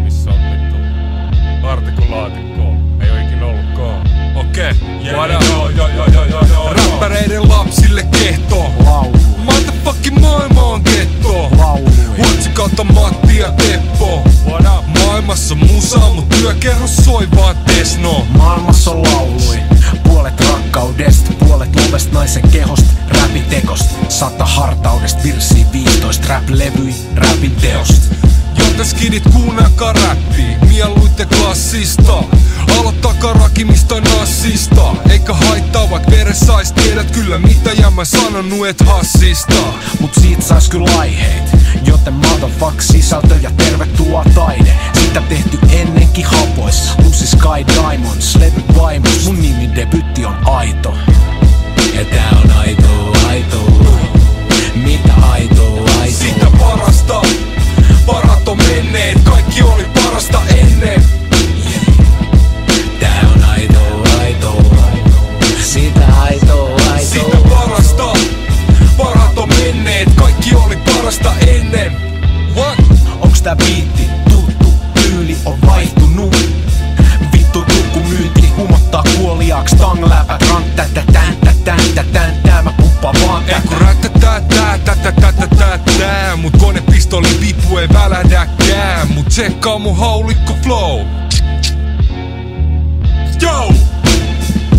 Missä on vittu? Artikulaatikkoa. Ei oo ikin ollutkaan. Okei, räppäreiden lapsille kehto. Motherfucking maailma on getto. Huotsi kautta Matti ja Teppo. Maailmassa musaa, mut työkerros soi vaan Tesno. Maailmassa on laului, puolet rakkaudesta, puolet lovesta naisen kehosta, räpitekosta, 100 hartaudesta, virsiä 15, rap-levyi, räpin teosta. Joten skidit kuunnelkaa räppii, mieluitte klassista. Aloittakaa rakimista nassista. Eikä haittaa vaik veressä sais, tiedät kyllä mitä ja mä sanonut et hassista. Mut siitä sais kyllä aiheet, joten motherfuck sisältö ja tervetuloa taide. Sitä tehty ennenkin hapoissa, Lucy Sky Diamonds, levy vaimos, mun nimi debytti on aito. Ja tää on aitoa, mitä aitoa. Sitä parasta, parat on menneet, kaikki oli parasta ennen. Tää on aitoa, sitä aitoa. Sitä parasta, parat on menneet, kaikki oli parasta ennen. What? Onks tää biitti tuttu, tyyli on vaihtunut? Vittu tukku myynti, humottaa kuoliaaks, tangläpät, tää mä pumppaan vaan tätä. Eiku rättätää, mut konepistoli vipu ei välähdäkään. Mut tsekkaa mun haulikko flow. Yo!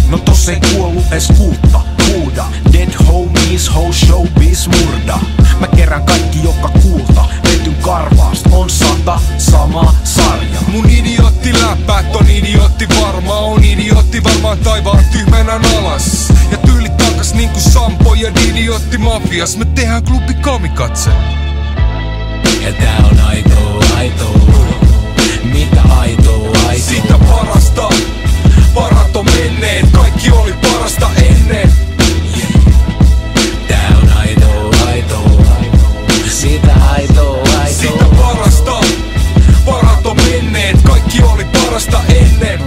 No toss ei kuollu ees kuutta, huuda. Dead homies, ho showbiz murda. Mä kerään kaikki joka kuulta, vetyn karvaast on 100 sama sarja. Mun idiootti läppäät on idiootti varma, on idiootti varmaan taivaan tyhmänän alas. Ja tyylit takas niinku Sampo ja idiootti mafias, me tehdään klubi Kamikatse. Ja tää on aitoa, mitä aitoa. Sitä parasta, parat on menneet, kaikki oli parasta ennen. Tää on aitoa, sitä aitoa. Sitä parasta, parat on menneet, kaikki oli parasta ennen.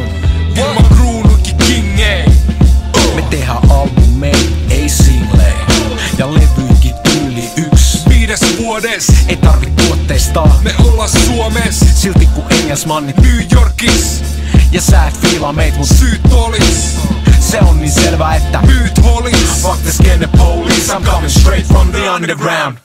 Ilman kruunukin kingei. Me tehdään albumeja, ei singlejä. Ja levyikin tyyli 5 vuodes, ei tarvit tuotteistaa. me ollaan Suomes, Silti kun engelsmannit New Yorkis. ja sä et fiilaa meit, mut Syyt olis, se on niin selvä, että myyt holis. fuck the skinny police, I'm coming straight from the underground.